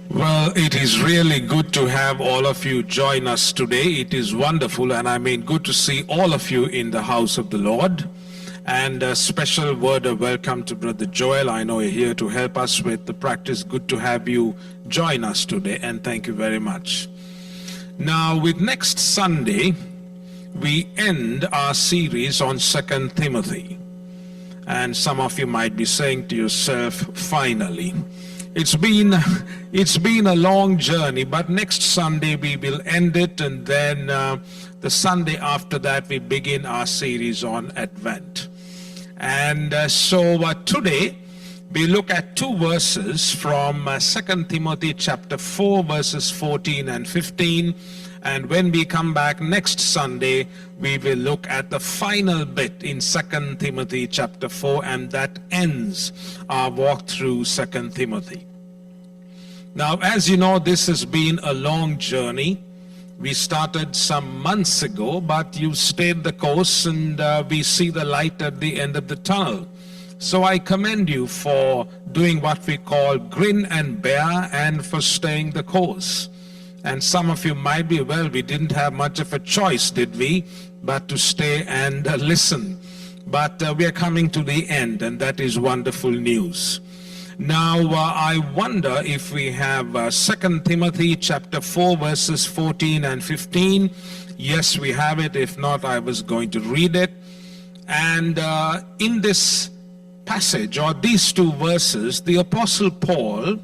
Well, it is really good to have all of you join us today. It is wonderful, and I mean good to see all of you in the house of the Lord. And a special word of welcome to Brother Joel. I know you're here to help us with the practice. Good to have you join us today, and thank you very much. Now, with next Sunday, we end our series on 2 Timothy. And some of you might be saying to yourself, finally. It's been a long journey, but next Sunday we will end it, and then the Sunday after that we begin our series on Advent. And so today we look at two verses from 2 Timothy chapter 4 verses 14 and 15. And when we come back next Sunday, we will look at the final bit in 2 Timothy chapter 4, and that ends our walk through 2 Timothy. Now, as you know, this has been a long journey. We started some months ago, but you stayed the course, and we see the light at the end of the tunnel. So I commend you for doing what we call grin and bear, and for staying the course. And some of you might be, well, we didn't have much of a choice, did we? But to stay and listen. But we are coming to the end, and that is wonderful news. Now, I wonder if we have 2 Timothy chapter 4 verses 14 and 15. Yes, we have it. If not, I was going to read it. And in this passage, or these two verses, the Apostle Paul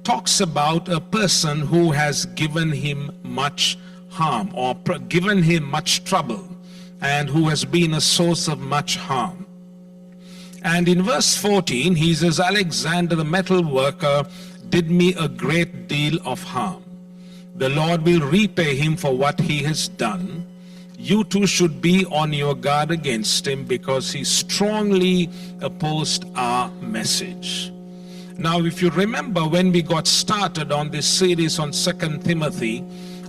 talks about a person who has given him much harm, or given him much trouble, and who has been a source of much harm. And in verse 14, he says, Alexander the metal worker did me a great deal of harm. The Lord will repay him for what he has done. You too should be on your guard against him, because he strongly opposed our message. Now, if you remember, when we got started on this series on 2 Timothy,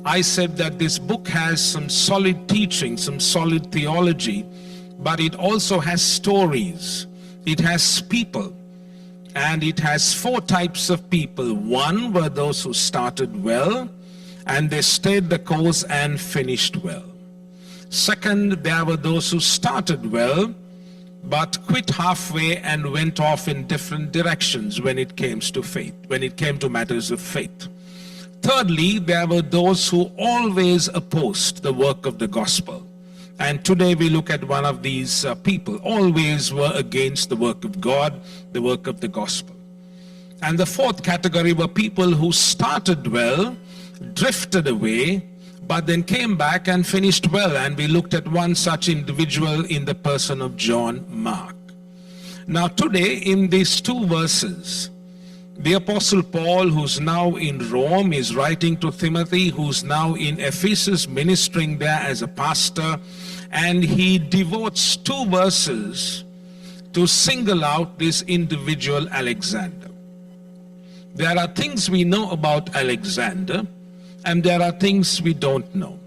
I said that this book has some solid teaching, some solid theology, but it also has stories. It has people, and it has four types of people. One were those who started well, and they stayed the course and finished well. Second, there were those who started well, but quit halfway and went off in different directions when it came to faith, when it came to matters of faith. Thirdly, there were those who always opposed the work of the gospel. And today we look at one of these people, always were against the work of God, the work of the gospel. And the fourth category were people who started well, drifted away, but then came back and finished well. And we looked at one such individual in the person of John Mark. Now today, in these two verses, the Apostle Paul, who's now in Rome, is writing to Timothy, who's now in Ephesus, ministering there as a pastor, and he devotes two verses to single out this individual Alexander. There are things we know about Alexander, and there are things we don't know.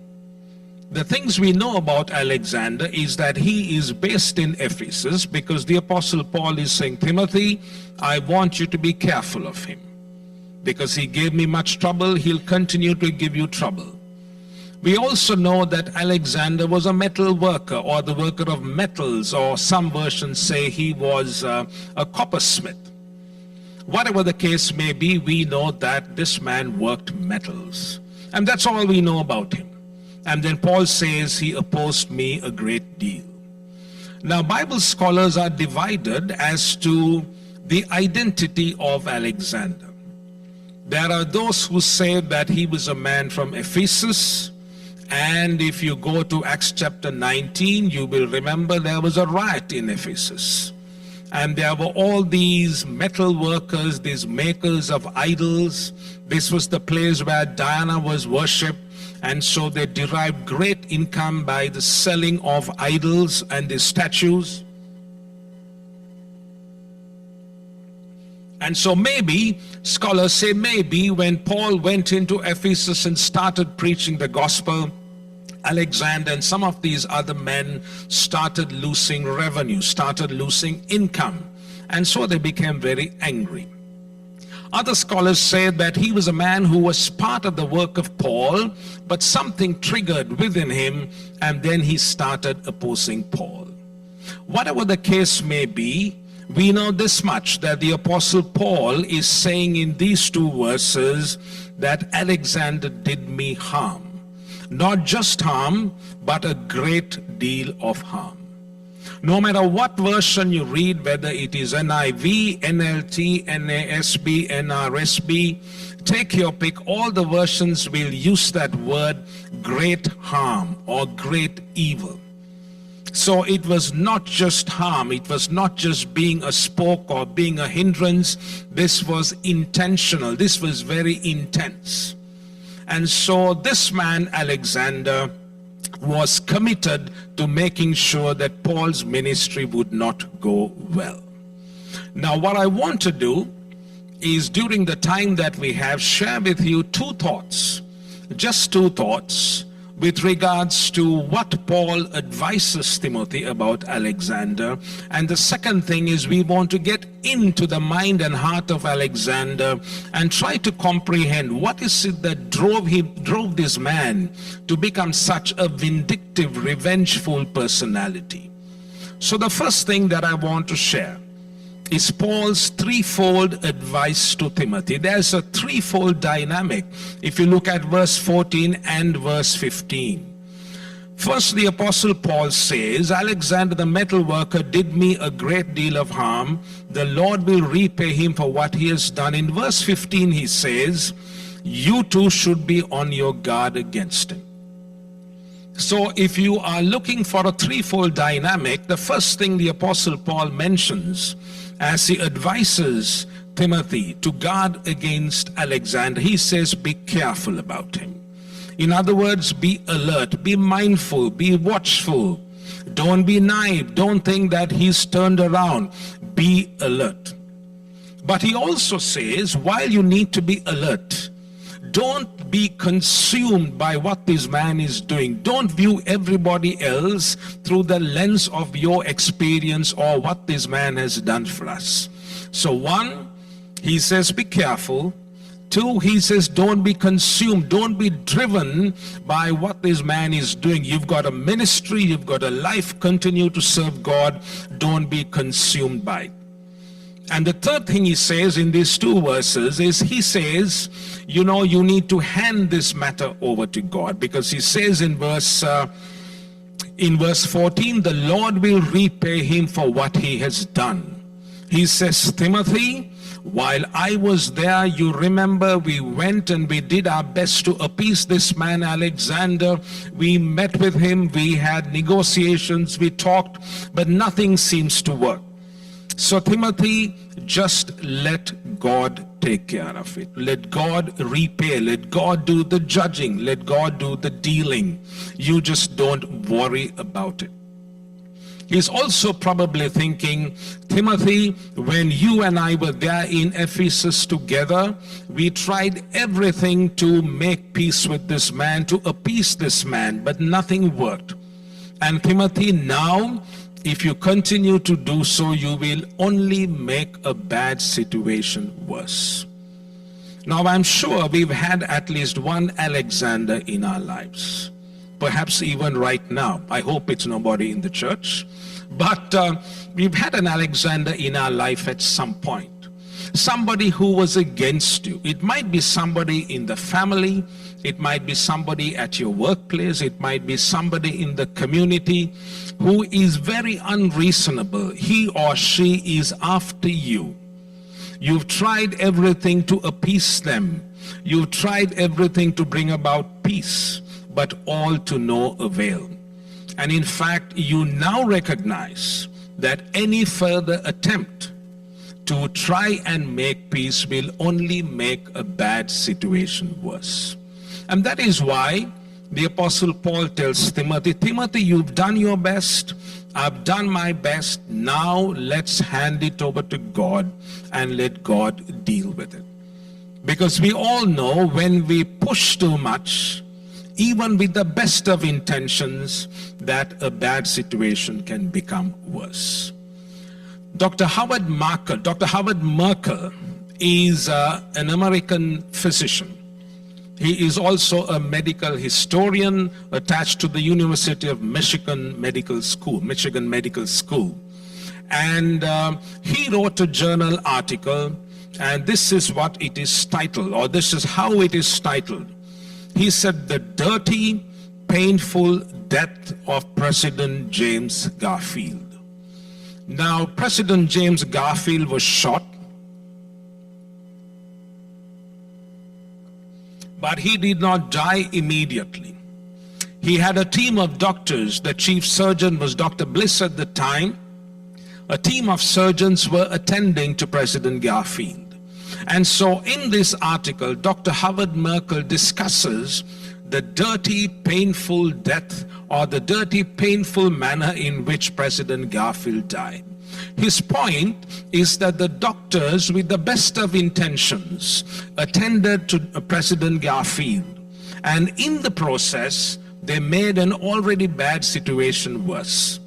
The things we know about Alexander is that he is based in Ephesus, because the Apostle Paul is saying, Timothy, I want you to be careful of him, because he gave me much trouble. He'll continue to give you trouble. We also know that Alexander was a metal worker, or the worker of metals, or some versions say he was a coppersmith. Whatever the case may be, we know that this man worked metals. And that's all we know about him. And then Paul says he opposed me a great deal. Now, Bible scholars are divided as to the identity of Alexander. There are those who say that he was a man from Ephesus. And if you go to Acts chapter 19, you will remember there was a riot in Ephesus. And there were all these metal workers, these makers of idols. This was the place where Diana was worshipped. And so they derived great income by the selling of idols and the statues. And so maybe, scholars say maybe, when Paul went into Ephesus and started preaching the gospel, Alexander and some of these other men started losing revenue, started losing income. And so they became very angry. Other scholars say that he was a man who was part of the work of Paul, but something triggered within him, and then he started opposing Paul. Whatever the case may be, we know this much, that the Apostle Paul is saying in these 2 verses that Alexander did me harm. Not just harm, but a great deal of harm. No matter what version you read, whether it is NIV, NLT, NASB, NRSB, take your pick, all the versions will use that word great harm or great evil. So it was not just harm, it was not just being a spoke or being a hindrance. This was intentional, this was very intense. And so this man, Alexander, was committed to making sure that Paul's ministry would not go well. Now, what I want to do is, during the time that we have, share with you 2 thoughts, just 2 thoughts, with regards to what Paul advises Timothy about Alexander. And the second thing is, we want to get into the mind and heart of Alexander and try to comprehend what is it that drove this man to become such a vindictive, revengeful personality. So the first thing that I want to share is Paul's threefold advice to Timothy. There's a threefold dynamic if you look at verse 14 and verse 15. First, the Apostle Paul says, Alexander the metal worker did me a great deal of harm. The Lord will repay him for what he has done. In verse 15 he says, you too should be on your guard against him. So if you are looking for a threefold dynamic, the first thing the Apostle Paul mentions as he advises Timothy to guard against Alexander, he says, be careful about him. In other words, be alert, be mindful, be watchful. Don't be naive. Don't think that he's turned around. Be alert. But he also says, while you need to be alert, don't be consumed by what this man is doing. Don't view everybody else through the lens of your experience or what this man has done for us. So 1, he says, be careful. 2, he says, don't be consumed. Don't be driven by what this man is doing. You've got a ministry, you've got a life, continue to serve God. Don't be consumed by it. And the third thing he says in these 2 verses is, he says, you need to hand this matter over to God, because he says in verse 14, the Lord will repay him for what he has done. He says, Timothy, while I was there, you remember we went and we did our best to appease this man Alexander. We met with him, we had negotiations, we talked, but nothing seems to work. So Timothy, just let God take care of it. Let God repay. Let God do the judging. Let God do the dealing. You just don't worry about it. He's also probably thinking, Timothy, when you and I were there in Ephesus together, we tried everything to make peace with this man, to appease this man, but nothing worked. And Timothy, now, if you continue to do so, you will only make a bad situation worse. Now, I'm sure we've had at least one Alexander in our lives. Perhaps even right now. I hope it's nobody in the church. But we've had an Alexander in our life at some point. Somebody who was against you. It might be somebody in the family. It might be somebody at your workplace. It might be somebody in the community who is very unreasonable. He or she is after you. You've tried everything to appease them. You've tried everything to bring about peace, but all to no avail. And in fact, you now recognize that any further attempt to try and make peace will only make a bad situation worse. And that is why the Apostle Paul tells Timothy, Timothy, you've done your best. I've done my best. Now let's hand it over to God and let God deal with it. Because we all know when we push too much, even with the best of intentions, that a bad situation can become worse. Dr. Howard Merkel, is an American physician. He is also a medical historian attached to the University of Michigan Medical School. And he wrote a journal article, and this is what it is titled, or this is how it is titled. He said, "The Dirty, Painful Death of President James Garfield." Now, President James Garfield was shot, but he did not die immediately. He had a team of doctors. The chief surgeon was Dr. Bliss at the time. A team of surgeons were attending to President Garfield. And so in this article, Dr. Howard Merkel discusses the dirty, painful death, or the dirty, painful manner in which President Garfield died. His point is that the doctors, with the best of intentions, attended to President Garfield, and in the process, they made an already bad situation worse.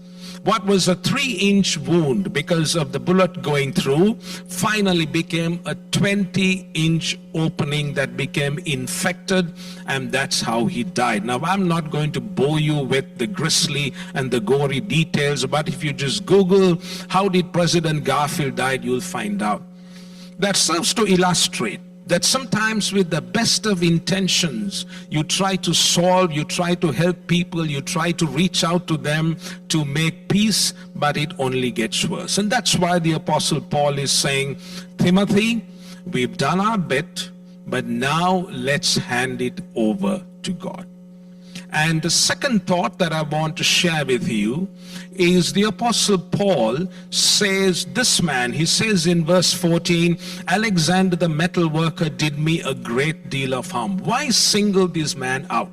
What was a 3-inch wound because of the bullet going through finally became a 20-inch opening that became infected, and that's how he died. Now, I'm not going to bore you with the grisly and the gory details, but if you just Google how did President Garfield die, you'll find out. That serves to illustrate that sometimes with the best of intentions, you try to solve, you try to help people, you try to reach out to them to make peace, but it only gets worse. And that's why the Apostle Paul is saying, Timothy, we've done our bit, but now let's hand it over to God. And the second thought that I want to share with you is the Apostle Paul says this man, he says in verse 14, Alexander the metal worker did me a great deal of harm. Why single this man out?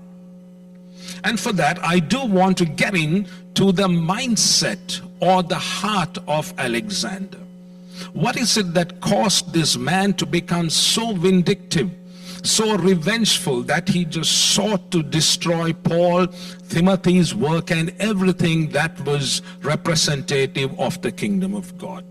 And for that, I do want to get into the mindset or the heart of Alexander. What is it that caused this man to become so vindictive, so revengeful, that he just sought to destroy Paul, Timothy's work, and everything that was representative of the kingdom of God?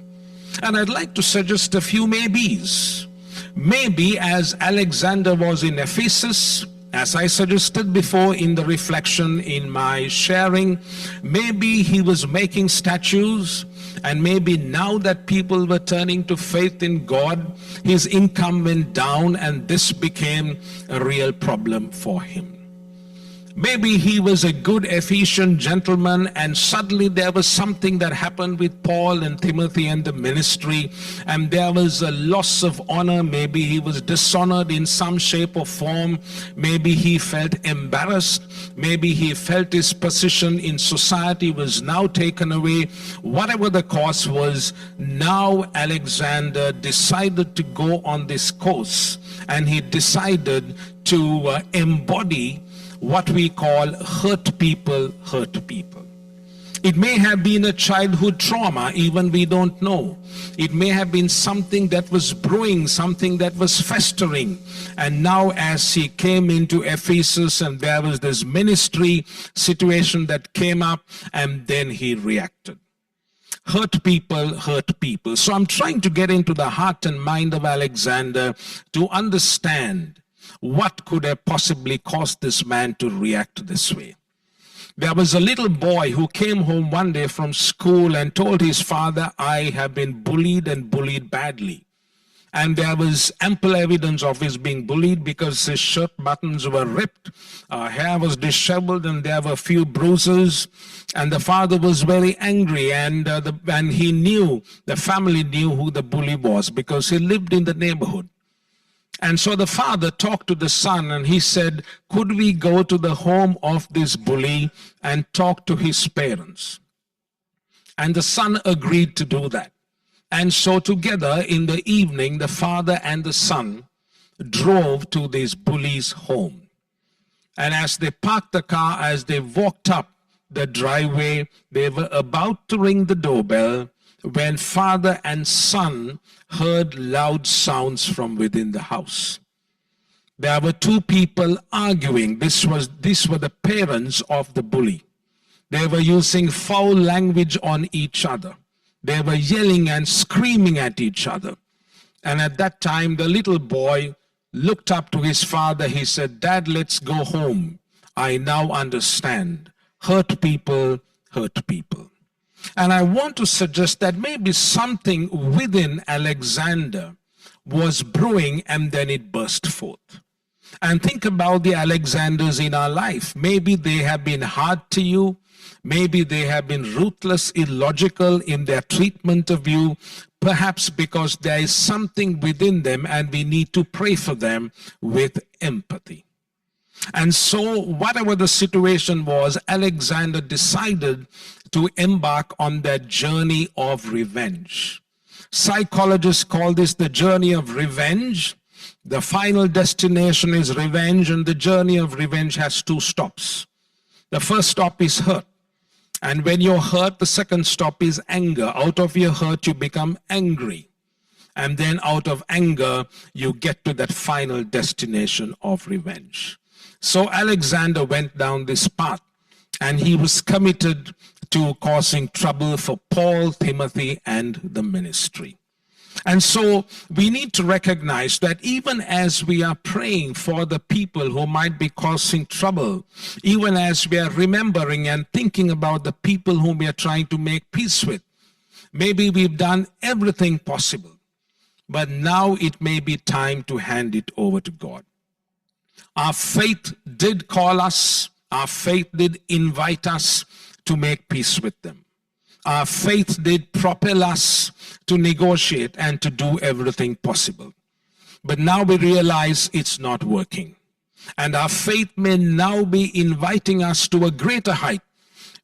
And I'd like to suggest a few maybes. Maybe as Alexander was in Ephesus, as I suggested before in the reflection in my sharing, maybe he was making statues, and maybe now that people were turning to faith in God, his income went down, and this became a real problem for him. Maybe he was a good Ephesian gentleman, and suddenly there was something that happened with Paul and Timothy and the ministry, and there was a loss of honor. Maybe he was dishonored in some shape or form. Maybe he felt embarrassed. Maybe he felt his position in society was now taken away. Whatever the cause was, now Alexander decided to go on this course, and he decided to embody what we call hurt people, hurt people. It may have been a childhood trauma, even we don't know. It may have been something that was brewing, something that was festering. And now as he came into Ephesus and there was this ministry situation that came up, and then he reacted. Hurt people, hurt people. So I'm trying to get into the heart and mind of Alexander to understand what could have possibly caused this man to react this way. There was a little boy who came home one day from school and told his father, I have been bullied and bullied badly. And there was ample evidence of his being bullied because his shirt buttons were ripped, hair was disheveled, and there were a few bruises. And the father was very angry, and he knew, the family knew who the bully was because he lived in the neighborhood. And so the father talked to the son, and he said, could we go to the home of this bully and talk to his parents? And the son agreed to do that. And so together in the evening, the father and the son drove to this bully's home. And as they parked the car, as they walked up the driveway, they were about to ring the doorbell when father and son heard loud sounds from within the house. There were two people arguing. These were the parents of the bully. They were using foul language on each other. They were yelling and screaming at each other. And at that time, the little boy looked up to his father. He said, "Dad, let's go home. I now understand. Hurt people hurt people." And I want to suggest that maybe something within Alexander was brewing and then it burst forth. And think about the Alexanders in our life. Maybe they have been hard to you. Maybe they have been ruthless, illogical in their treatment of you. Perhaps because there is something within them and we need to pray for them with empathy. And so whatever the situation was, Alexander decided to embark on that journey of revenge. Psychologists call this the journey of revenge. The final destination is revenge, and the journey of revenge has two stops. The first stop is hurt. And when you're hurt, the second stop is anger. Out of your hurt, you become angry. And then out of anger, you get to that final destination of revenge. So Alexander went down this path, and he was committed to causing trouble for Paul, Timothy, and the ministry. And so we need to recognize that even as we are praying for the people who might be causing trouble, even as we are remembering and thinking about the people whom we are trying to make peace with, maybe we've done everything possible, but now it may be time to hand it over to God. Our faith did call us, our faith did invite us to make peace with them. Our faith did propel us to negotiate and to do everything possible. But now we realize it's not working. And our faith may now be inviting us to a greater height,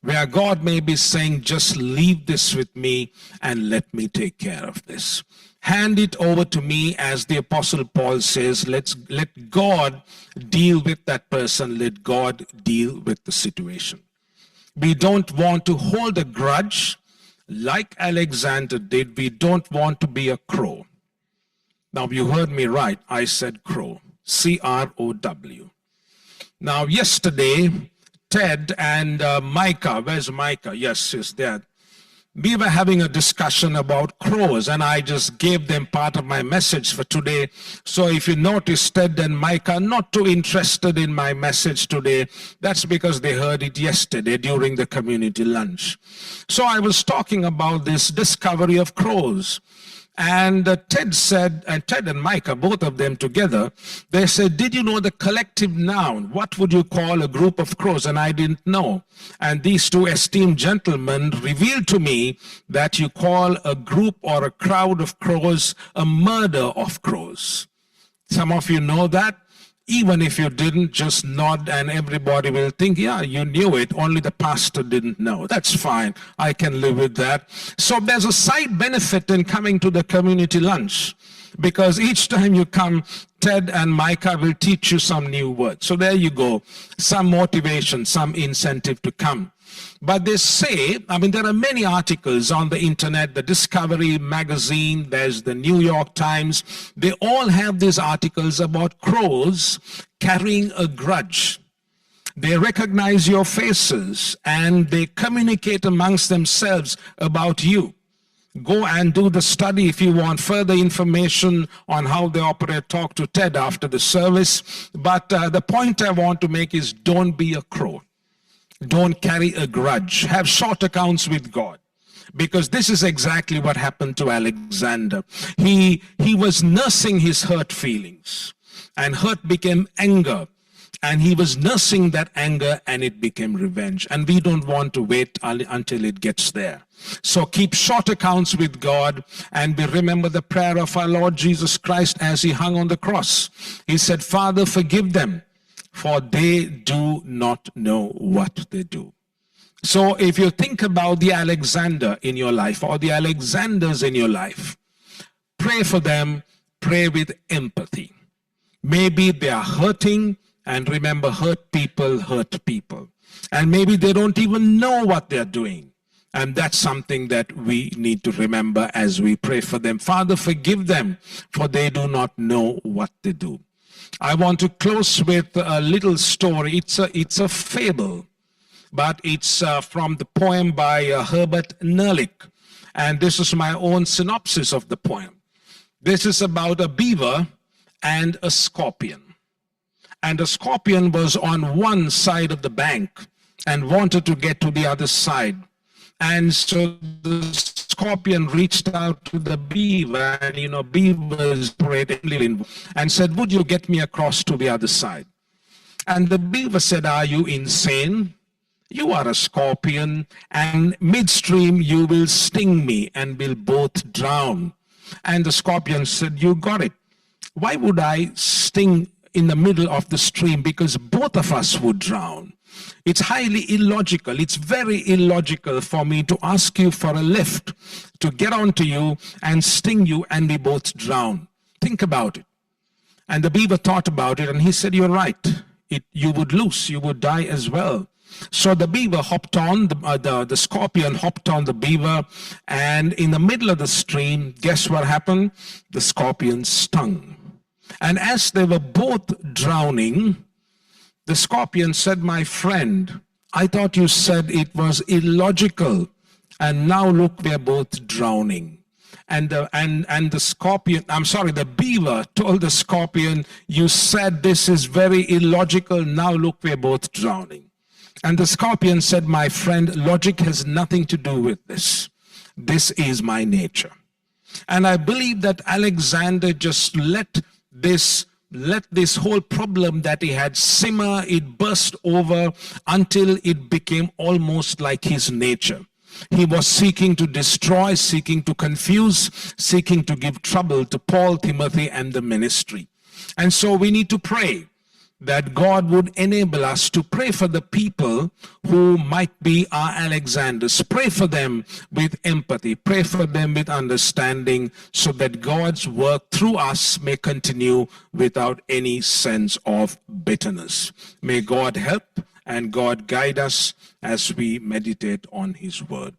where God may be saying, just leave this with me and let me take care of this. Hand it over to me, as the Apostle Paul says, let God deal with that person, let God deal with the situation. We don't want to hold a grudge like Alexander did. We don't want to be a crow. Now, you heard me right. I said crow. C-R-O-W. Now, yesterday, Ted and Micah, where's Micah? Yes, he's there. We were having a discussion about crows, and I just gave them part of my message for today. So if you notice, Ted and Micah are not too interested in my message today. That's because they heard it yesterday during the community lunch. So I was talking about this discovery of crows. And Ted said, and Ted and Micah, both of them together, they said, did you know the collective noun? What would you call a group of crows? And I didn't know. And these two esteemed gentlemen revealed to me that you call a group or a crowd of crows a murder of crows. Some of you know that. Even if you didn't, just nod and everybody will think, yeah, you knew it, only the pastor didn't know. That's fine. I can live with that. So there's a side benefit in coming to the community lunch, because each time you come, Ted and Micah will teach you some new words. So there you go. Some motivation, some incentive to come. But they say, there are many articles on the internet, the Discovery magazine, there's the New York Times. They all have these articles about crows carrying a grudge. They recognize your faces and they communicate amongst themselves about you. Go and do the study if you want further information on how they operate. Talk to Ted after the service. But the point I want to make is, don't be a crow. Don't carry a grudge. Have short accounts with God. Because this is exactly what happened to Alexander. He was nursing his hurt feelings. And hurt became anger. And he was nursing that anger and it became revenge. And we don't want to wait until it gets there. So keep short accounts with God, and we remember the prayer of our Lord Jesus Christ as he hung on the cross. He said, Father, forgive them, for they do not know what they do. So if you think about the Alexander in your life or the Alexanders in your life, pray for them, pray with empathy. Maybe they are hurting, and remember, hurt people hurt people. And maybe they don't even know what they're doing. And that's something that we need to remember as we pray for them. Father, forgive them, for they do not know what they do. I want to close with a little story. It's a fable, but it's from the poem by Herbert Nerlich. And this is my own synopsis of the poem. This is about a beaver and a scorpion. And the scorpion was on one side of the bank and wanted to get to the other side. And so the scorpion reached out to the beaver, and beavers and said, would you get me across to the other side? And the beaver said, are you insane? You are a scorpion, and midstream you will sting me and we'll both drown. And the scorpion said, you got it. Why would I sting in the middle of the stream? Because both of us would drown. It's highly illogical. It's very illogical for me to ask you for a lift to get onto you and sting you and we both drown. Think about it. And the beaver thought about it and he said, you're right. You would lose. You would die as well. So the beaver hopped on, the scorpion hopped on the beaver, and in the middle of the stream, guess what happened? The scorpion stung. And as they were both drowning, the scorpion said, my friend, I thought you said it was illogical, and now look, we're both drowning. And the beaver told the scorpion, you said this is very illogical, now look, we're both drowning. And the scorpion said, my friend, logic has nothing to do with this. This is my nature. And I believe that Alexander just let this whole problem that he had simmer, it burst over until it became almost like his nature. He was seeking to destroy, seeking to confuse, seeking to give trouble to Paul, Timothy, and the ministry. And so we need to pray that God would enable us to pray for the people who might be our Alexanders. Pray for them with empathy. Pray for them with understanding so that God's work through us may continue without any sense of bitterness. May God help and God guide us as we meditate on His word.